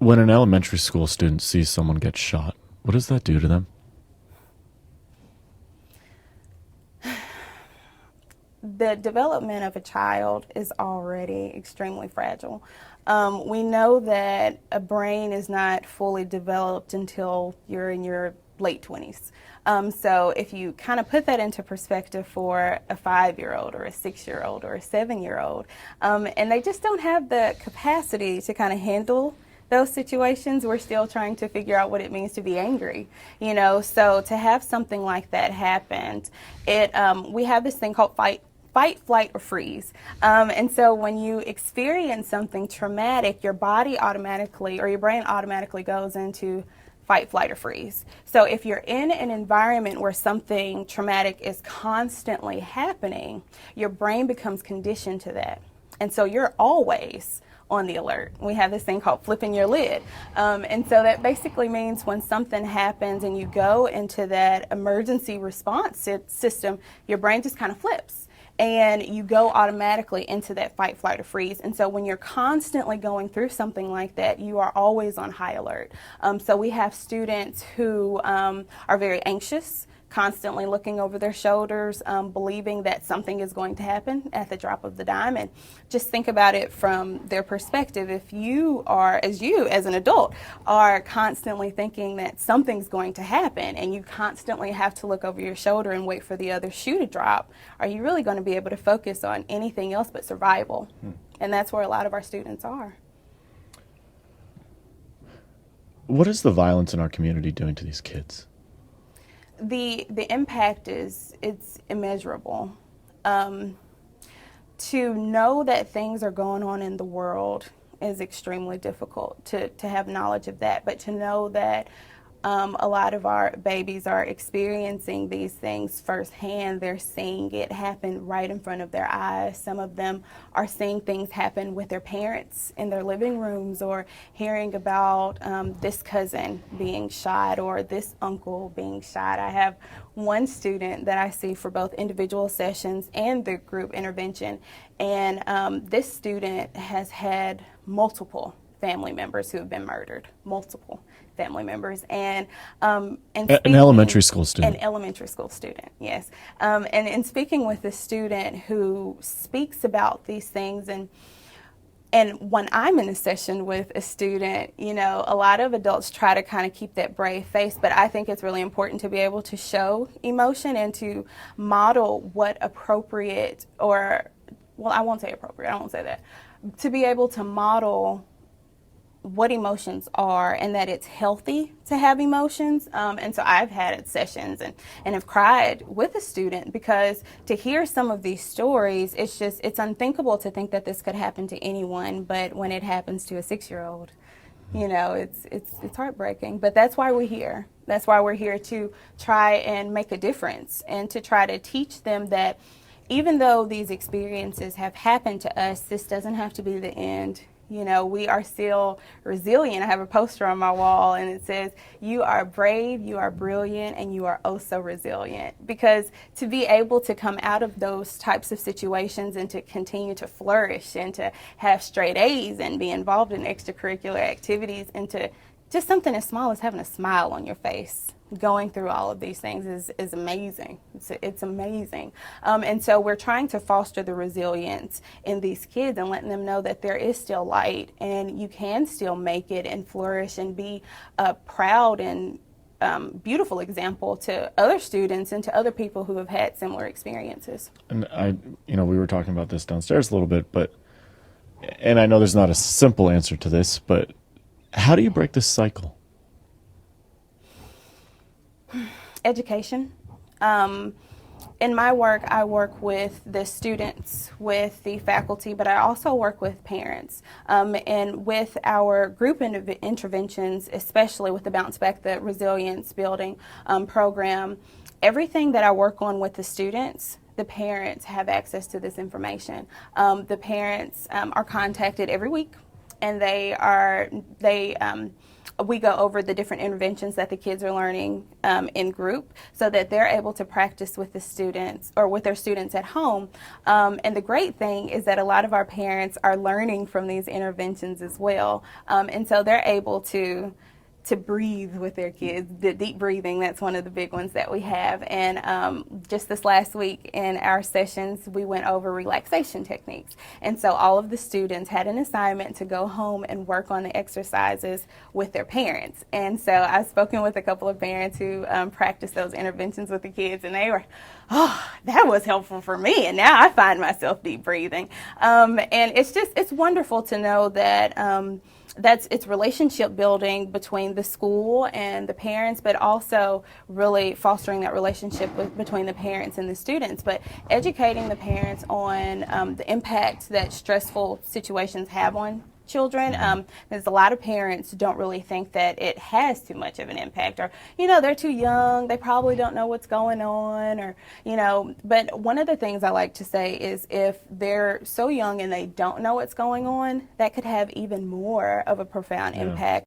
When an elementary school student sees someone get shot, what does that do to them? The development of a child is already extremely fragile. We know that a brain is not fully developed until you're in your late 20s. So if you kind of put that into perspective for a 5-year-old or a 6-year-old or a 7-year-old, and they just don't have the capacity to kind of handle those situations, we're still trying to figure out what it means to be angry, so to have something like that happen, we have this thing called fight, flight, or freeze. And so when you experience something traumatic, your body automatically, or your brain automatically goes into fight, flight, or freeze. So if you're in an environment where something traumatic is constantly happening, your brain becomes conditioned to that. And so you're always on the alert. We have this thing called flipping your lid. And so that basically means when something happens and you go into that emergency response system, your brain just kind of flips. And you go automatically into that fight, flight, or freeze. And so when you're constantly going through something like that, you are always on high alert. So we have students who are very anxious, constantly looking over their shoulders, believing that something is going to happen at the drop of the dime. And just think about it from their perspective. If you are, as an adult, are constantly thinking that something's going to happen and you constantly have to look over your shoulder and wait for the other shoe to drop, are you really going to be able to focus on anything else but survival? And that's where a lot of our students are. What is the violence in our community doing to these kids? The impact it's immeasurable. To know that things are going on in the world is extremely difficult to have knowledge of that, but to know that a lot of our babies are experiencing these things firsthand. They're seeing it happen right in front of their eyes. Some of them are seeing things happen with their parents in their living rooms, or hearing about this cousin being shot or this uncle being shot. I have one student that I see for both individual sessions and the group intervention, and this student has had multiple family members who have been murdered, multiple family members, and An elementary school student. An elementary school student, yes. And speaking with a student who speaks about these things, and when I'm in a session with a student, a lot of adults try to kind of keep that brave face, but I think it's really important to be able to show emotion and to model what appropriate, or, well, I won't say appropriate, I won't say that, to be able to model what emotions are and that it's healthy to have emotions. And so I've had sessions and have cried with a student, because to hear some of these stories, it's unthinkable to think that this could happen to anyone. But when it happens to a 6-year-old, it's heartbreaking. But that's why we're here. That's why we're here, to try and make a difference and to try to teach them that even though these experiences have happened to us, this doesn't have to be the end. We are still resilient. I have a poster on my wall and it says, "You are brave, you are brilliant, and you are oh so resilient." Because to be able to come out of those types of situations and to continue to flourish and to have straight A's and be involved in extracurricular activities, and to just something as small as having a smile on your face going through all of these things is amazing. It's amazing. And so we're trying to foster the resilience in these kids and letting them know that there is still light and you can still make it and flourish and be a proud and beautiful example to other students and to other people who have had similar experiences. And we were talking about this downstairs a little bit, and I know there's not a simple answer to this, but how do you break this cycle? Education. In my work, I work with the students, with the faculty, but I also work with parents. And with our group interventions, especially with the Bounce Back, the Resilience Building program, everything that I work on with the students, the parents have access to this information. The parents are contacted every week, and they we go over the different interventions that the kids are learning in group so that they're able to practice with the students or with their students at home. And the great thing is that a lot of our parents are learning from these interventions as well. And so they're able to breathe with their kids. The deep breathing, that's one of the big ones that we have. And just this last week in our sessions, we went over relaxation techniques. And so all of the students had an assignment to go home and work on the exercises with their parents. And so I've spoken with a couple of parents who practice those interventions with the kids, and they were, oh, that was helpful for me. And now I find myself deep breathing. And it's wonderful to know that it's relationship building between the school and the parents, but also really fostering that relationship between the parents and the students, but educating the parents on the impact that stressful situations have on children. There's a lot of parents who don't really think that it has too much of an impact, or, they're too young, they probably don't know what's going on, or, but one of the things I like to say is if they're so young and they don't know what's going on, that could have even more of a profound impact